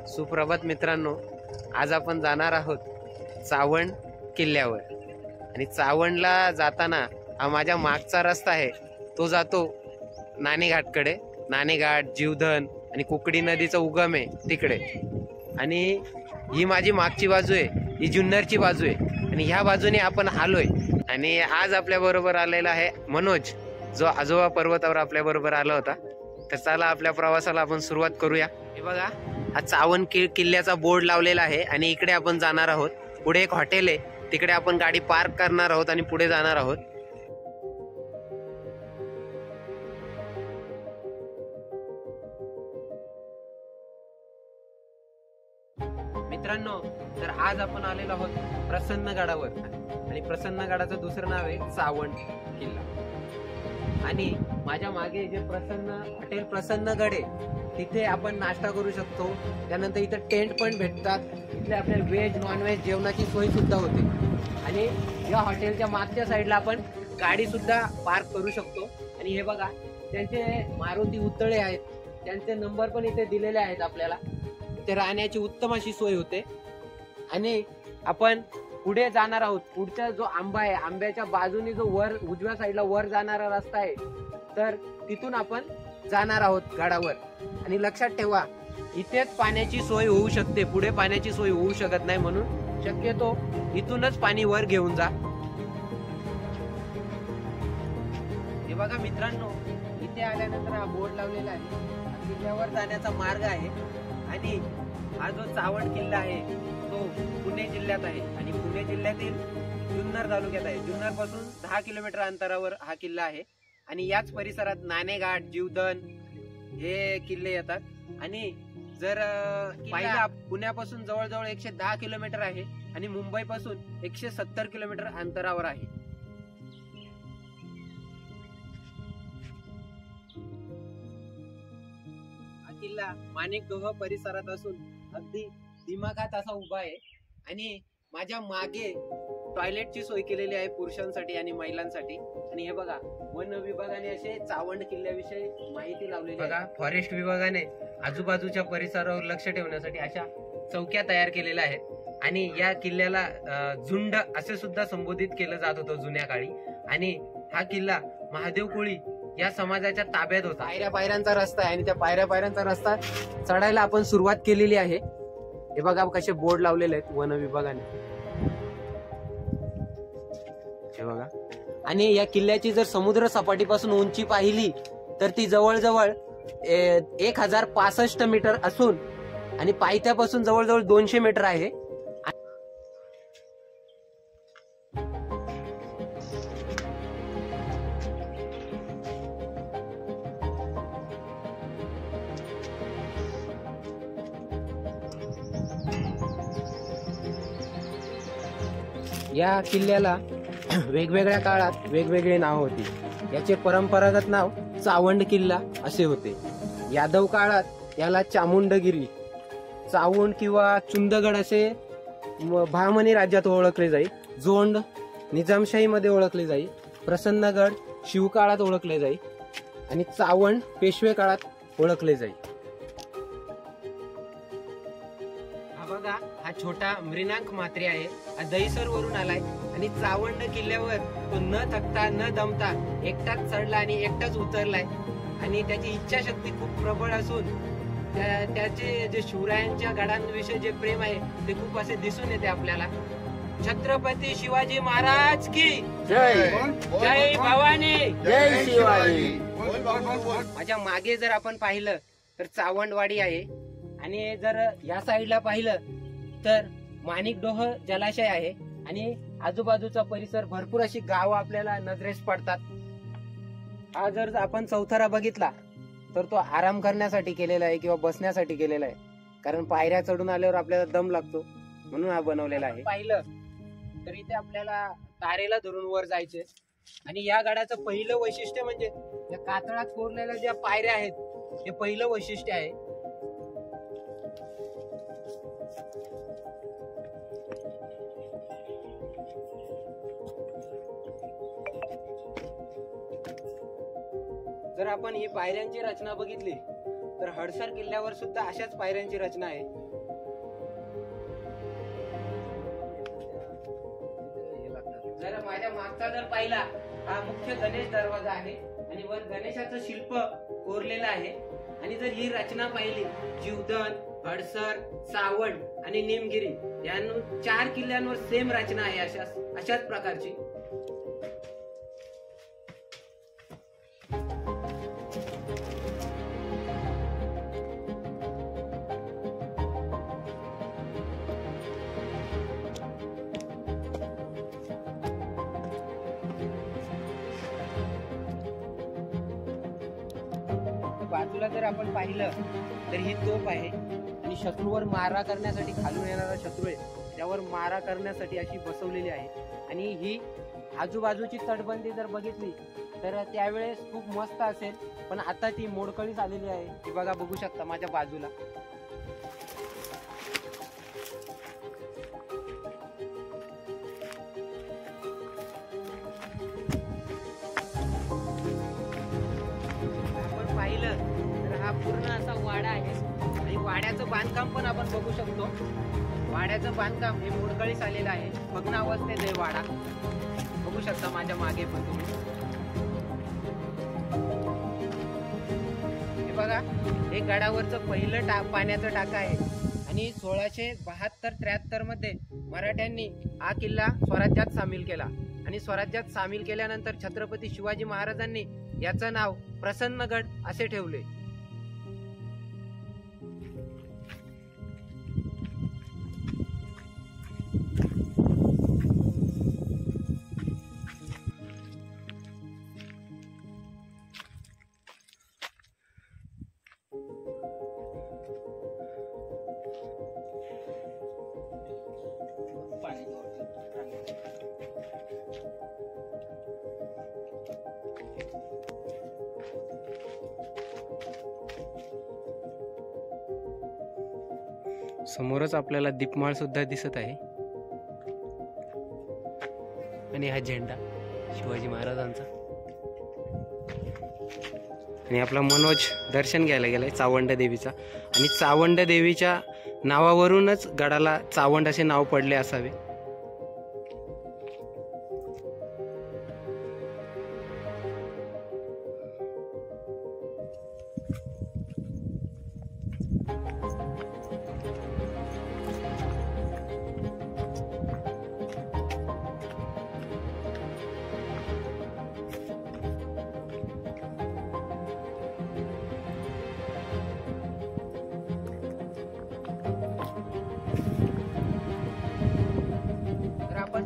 सुप्रभात मित्रांनो, आज आपण जाणार आहोत चावंड किल्ल्यावर। आणि चावंडला जाताना हा माझ्या मागचा रस्ता आहे, तो जातो नाणेघाटकडे। नाणेघाट, जीवधन आणि कुकडी नदीचा उगम आहे तिकडे। आणि ही माझी मागची बाजू आहे, ही जुन्नरची बाजू आहे। आणि ह्या बाजूने आपण आलोय। आणि आज आपल्या बरोबर आलेला आहे मनोज, जो आजोबा पर्वतावर आपल्या बरोबर आला होता। तर चला आपल्या प्रवासाला आपण सुरुवात करूया। हे बघा, हा चावंड किल्ल्याचा बोर्ड लावलेला आहे आणि इकडे आपण जाणार आहोत। पुढे एक हॉटेल आहे, तिकडे आपण गाडी पार्क करणार आहोत आणि पुढे जाणार आहोत। मित्रांनो, तर आज आपण आलेलो आहोत प्रसन्नगडावर। आणि प्रसन्नगडाचं दुसरं नाव आहे चावंड किल्ला। आणि माझ्या मागे जे हॉटेल प्रसन्नगड आहे, तिथे आपण नाश्ता करू शकतो। त्यानंतर इथे टेंट पण भेटतात, इथे आपल्याला व्हेज नॉन व्हेज जेवणाची सोय सुद्धा होते। आणि या हॉटेलच्या मागच्या साईडला आपण गाडी सुद्धा पार्क करू शकतो। आणि हे बघा, त्यांचे मारुती उतळे आहेत, त्यांचे नंबर पण इथे दिलेले आहेत आपल्याला। इथे राहण्याची उत्तम अशी सोय होते। आणि आपण पुढे जाणार आहोत। पुढचा जो आंबा आहे, आंब्याच्या बाजूने जो वर उजव्या साईडला वर जाणारा रस्ता आहे, तर तिथून आपण जाणार आहोत गडावर। आणि लक्षात ठेवा, इथेच पाण्याची सोय होऊ शकते, पुढे पाण्याची सोय होऊ शकत नाही, म्हणून शक्यतो इथूनच पाणी वर घेऊन जा। हे बघा मित्रांनो, इथे आल्यानंतर हा बोर्ड लावलेला आहे, किल्ल्यावर जाण्याचा मार्ग आहे। आणि हा जो चावंड किल्ला आहे तो पुणे जिल्ह्यात आहे आणि पुणे जिल्ह्यातील जुन्नर तालुक्यात आहे। जुन्नर पासून 10 किलोमीटर अंतरावर हा किल्ला आहे। आणि याच परिसरात नाणेघाट, जीवधन हे किल्ले येतात। आणि जर पाहिला, पुण्यापासून जवळजवळ 110 किलोमीटर आहे आणि मुंबई पासून 170 किलोमीटर अंतरावर आहे। हा किल्ला माणिकडोह परिसरात असून अगदी दिमाखात असा उभा आहे। आणि माझ्या मागे टॉयलेटची सोय केलेली आहे पुरुषांसाठी आणि महिलांसाठी। आणि हे बघा, वन विभागाने असे चावंड किल्ल्याविषयी माहिती लावलेली आहे। बघा, फॉरेस्ट विभागाने आजूबाजूच्या परिसरावर लक्ष ठेवण्यासाठी अशा चौक्या तयार केलेल्या आहेत। आणि या किल्ल्याला झुंड असे सुद्धा संबोधित केलं जात होतं जुन्या काळी। आणि हा किल्ला महादेव कोळी या समाजाच्या ताब्यात होता। पायऱ्या रस्ता आहे आणि त्या पायऱ्या रस्ता चढायला आपण सुरुवात केलेली आहे। हे बघा कसे बोर्ड लावलेले आहेत वन विभागाने, हे बघा। आणि या किल्ल्याची जर समुद्र सपाटीपासून उंची पाहिली तर ती जवळजवळ 1065 मीटर असून आणि पायथ्यापासून जवळजवळ 200 मीटर आहे। या किल्ल्याला वेगवेगळ्या काळात वेगवेगळे नाव होते। याचे परंपरागत नाव चावंड किल्ला असे होते। यादव काळात याला चामुंडगिरी, चावंड किंवा चुंदगड असे बहामनी राज्यात ओळखले जाई। जोंड निजामशाही मध्ये ओळखले जाई। प्रसन्नगड शिवकाळात ओळखले जाई आणि चावंड पेशवे काळात ओळखले जाई। बघा, हा छोटा मृणांक मात्रे आहे, हा दहिसर वरून आलाय। आणि चावंड किल्ल्यावर तो न थकता न दमता एकटाच चढला आणि एकटाच उतरलाय। आणि त्याची इच्छाशक्ती खूप प्रबळ असून त्याचे जे शिवरायांच्या गडांविषयी जे प्रेम आहे ते खूप असे दिसून येते आपल्याला। छत्रपती शिवाजी महाराज की जय, जय भवानी, जय शिवाजी। माझ्या मागे जर आपण पाहिलं तर चावंडवाडी आहे। आणि जर या साईडला पाहिलं तर माणिकडोह जलाशय आहे। आणि आजूबाजूचा परिसर भरपूर अशी गावं आपल्याला नजरेस पडतात। हा जर आपण चौथरा बघितला तर तो आराम करण्यासाठी केलेला आहे किंवा बसण्यासाठी केलेला आहे, कारण पायऱ्या चढून आल्यावर आपल्याला दम लागतो, म्हणून हा बनवलेला आहे। पाहिलं तर इथे आपल्याला तारेला धरून वर जायचे। आणि या गडाचं पहिलं वैशिष्ट्य म्हणजे या कातळात कोरलेल्या ज्या पायऱ्या आहेत हे पहिलं वैशिष्ट्य आहे। जर आपण ही पायऱ्यांची रचना बघितली तर हडसर किल्ल्यावर सुद्धा अशाच पायऱ्यांची रचना आहे. जर माझ्या मागचा जर पाहिला, हा मुख्य गणेश दरवाजा आहे आणि वर गणेशाचं शिल्प कोरलेलं आहे. आणि जर ही रचना पाहिली, जीवधन, हडसर, सावंड आणि निमगिरी या 4 किल्ल्यांवर सेम रचना आहे अशाच प्रकारची. बाजूला जर आपण पाहिलं तर ही तोफ आहे आणि शत्रूवर मारा करण्यासाठी, खालून येणारा शत्रू आहे त्यावर मारा करण्यासाठी अशी बसवलेली आहे. आणि ही आजूबाजूची तटबंदी जर बघितली तर त्यावेळेस खूप मस्त असेल, पण आता ती मोडकळीस आलेली आहे. ही बघा, बघू शकता माझ्या बाजूला. आपण पाहिलं तर हा पूर्ण असा वाडा आहे आणि वाड्याचं बांधकाम पण आपण बघू शकतो. वाड्याचं बांधकाम हे मोडकळीस आलेलं आहे, भग्न अवस्थेत आहे वाडा. बघू शकता माझ्या मागे पण तुम्ही. हे बघा, हे गडावरचं पहिलं पाण्याचं टाका आहे आणि 1672-73 मध्ये मराठ्यांनी हा किल्ला स्वराज्यात सामील केला. आणि स्वराज्यात सामील केल्यानंतर छत्रपती शिवाजी महाराजांनी याचं नाव प्रसन्नगड असे ठेवले. समोरच आपल्याला दीपमाळ सुद्धा दिसत आहे आणि हा झेंडा शिवाजी महाराजांचा. आणि आपला मनोज दर्शन घ्यायला गेलाय चावंड देवीचा. आणि चावंड देवीच्या नावावरूनच गडाला चावंड असे नाव पडले असावे.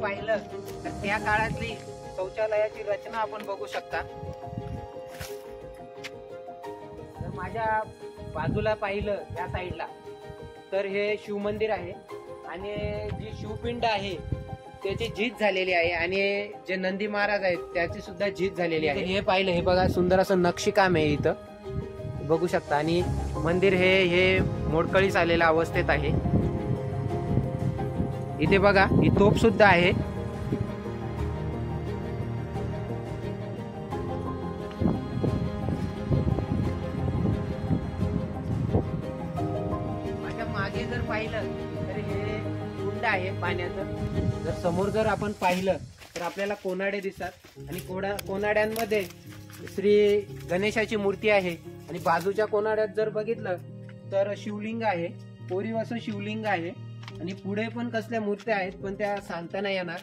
पाहिलं तर त्या काळातली शौचालयाची रचना आपण बघू शकता. जर माझ्या बाजूला पाहिलं या साईडला तर हे शिवमंदिर आहे आणि जी शिवपिंड आहे त्याची झीज झालेली आहे आणि जे नंदी महाराज आहेत त्याची सुद्धा झीज झालेली आहे. हे पाहिलं, हे बघा, सुंदर असं नक्षीकाम आहे इथं बघू शकता. आणि मंदिर हे मोडकळीस आलेल्या अवस्थेत आहे. इथे बघा, ही तोफ सुद्धा आहे. माझ्या मागे जर पाहिलं तर हे कुंड आहे पाण्याचं. जर समोर जर आपण पाहिलं तर आपल्याला कोनाडे दिसतात आणि कोनाड्यांमध्ये श्री गणेशाची मूर्ती आहे. आणि बाजूच्या कोनाड्यात जर बघितलं तर शिवलिंग आहे, कोरीव असं शिवलिंग आहे. आणि पुढे पण कसल्या मूर्त्या आहेत पण त्या सांगता नाही येणार.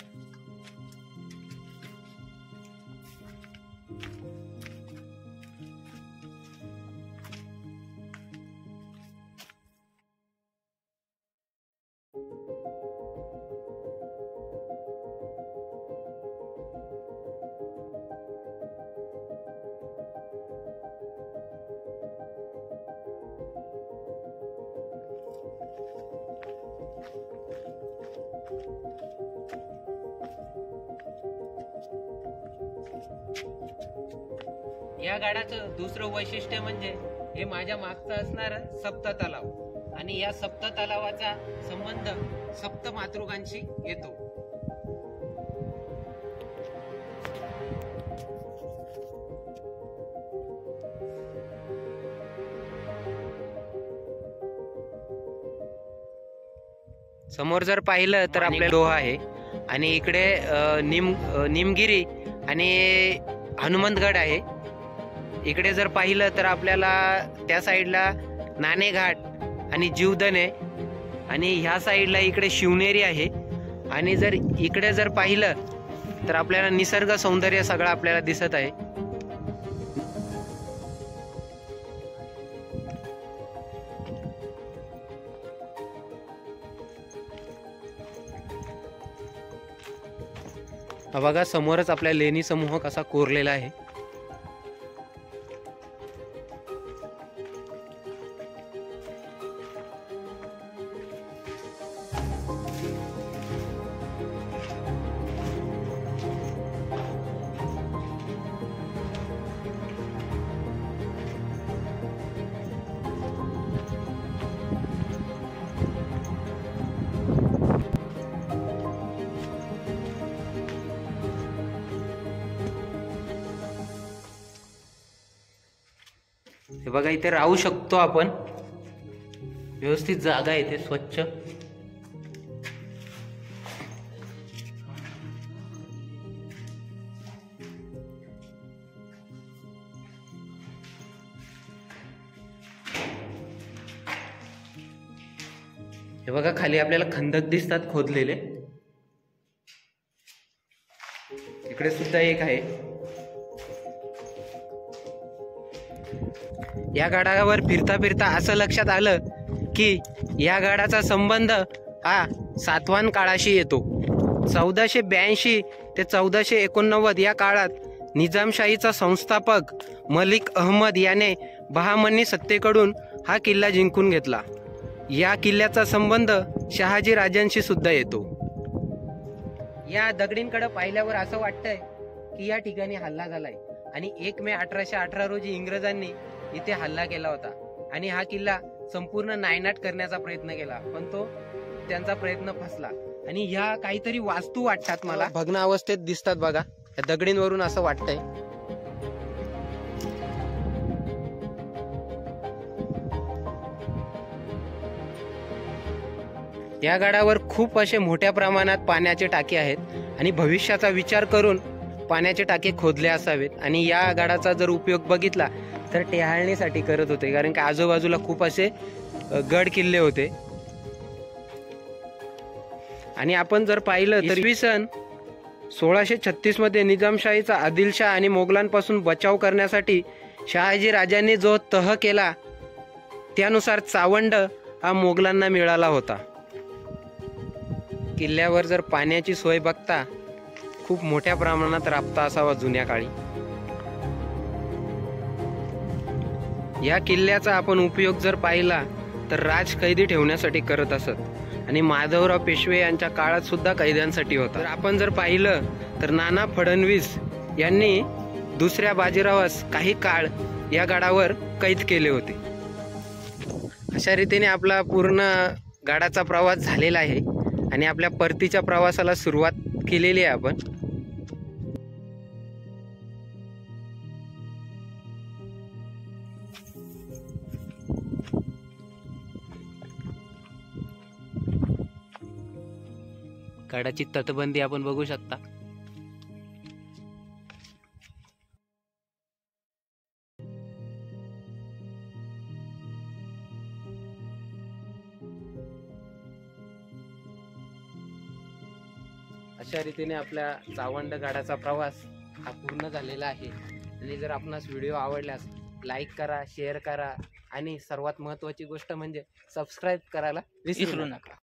या गडाचं दुसरं वैशिष्ट्य म्हणजे हे माझ्या मागचं असणार सप्त तलाव. आणि या सप्त तलावाचा संबंध सप्त मातृकांशी येतो. समोर जर पाहिलं तर आपल्याला डोहा आहे आणि इकडे निमगिरी आणि हनुमंतगड आहे. इकडे जर पाहिलं तर आपल्याला त्या साईडला नाणेघाट आणि जीवदन आहे आणि ह्या साईडला इकडे शिवनेरी आहे. आणि जर इकडे जर पाहिलं तर आपल्याला निसर्ग सौंदर्य सगळं आपल्याला दिसत आहे. हा बघा समोरच आपल्या लेणी समूह कसा कोरलेला आहे. हे बघा इथे राहू शकतो आपण, व्यवस्थित जागा आहे इथे स्वच्छ. हे बघा खाली आपल्याला खंदक दिसतात खोदलेले. इकडे सुद्धा एक आहे. या गडावर फिरता फिरता असं लक्षात आलं की या गडाचा संबंध हा सातवाहन काळाशी येतो. 1482 ते 1489 या काळात निजामशाहीचा संस्थापक मलिक अहमद याने बहामनी सत्तेकडून हा किल्ला जिंकून घेतला. या किल्ल्याचा संबंध शहाजी राजांशी सुद्धा येतो. या दगडींकडे पाहिल्यावर असं वाटतंय की या ठिकाणी हल्ला झालाय आणि 1 मे 1818 रोजी इंग्रजांनी इथे हल्ला केला होता आणि हा किल्ला संपूर्ण नायनाट करण्याचा प्रयत्न केला, पण तो त्यांचा प्रयत्न फसला. आणि ह्या काहीतरी वास्तू वाटतात मला, भग्न अवस्थेत दिसतात बघा या दगडींवरून असं वाटतंय. या गडावर खूप असे मोठ्या प्रमाणात पाण्याचे टाके आहेत आणि भविष्याचा विचार करून पाण्याचे टाके खोदले असावेत. आणि या गडाचा जर उपयोग बघितला तर टेहाळणीसाठी करत होते, कारण की आजूबाजूला खूप असे गड किल्ले होते. आणि आपण जर पाहिलं तर इसवी सन 1636 मध्ये निजामशाहीचा आदिलशाह आणि मोगलांपासून बचाव करण्यासाठी शहाजी राजांनी जो तह केला त्यानुसार चावंड हा मोगलांना मिळाला होता. किल्ल्यावर जर पाण्याची सोय बघता खूप मोठ्या प्रमाणात राबता असावा जुन्या काळी. या किल्ल्याचा आपण उपयोग जर पाहिला तर राजकैदी ठेवण्यासाठी करत असत आणि माधवराव पेशवे यांच्या काळात सुद्धा कैद्यांसाठी होता. तर आपण जर पाहिलं तर नाना फडणवीस यांनी दुसऱ्या बाजीरावास काही काळ या गडावर कैद केले होते. अशा रीतीने आपला पूर्ण गडाचा प्रवास झालेला आहे आणि आपल्या परतीच्या प्रवासाला सुरुवात केलेली आहे आपण. गडाची तटबंदी आपण बघू शकता. अशा रीतीने आपल्या चावंड गडाचा प्रवास हा पूर्ण झालेला आहे. आणि जर आपणास व्हिडिओ आवडल्यास लाईक करा, शेअर करा आणि सर्वात महत्त्वाची गोष्ट म्हणजे सबस्क्राईब करायला विसरू नका.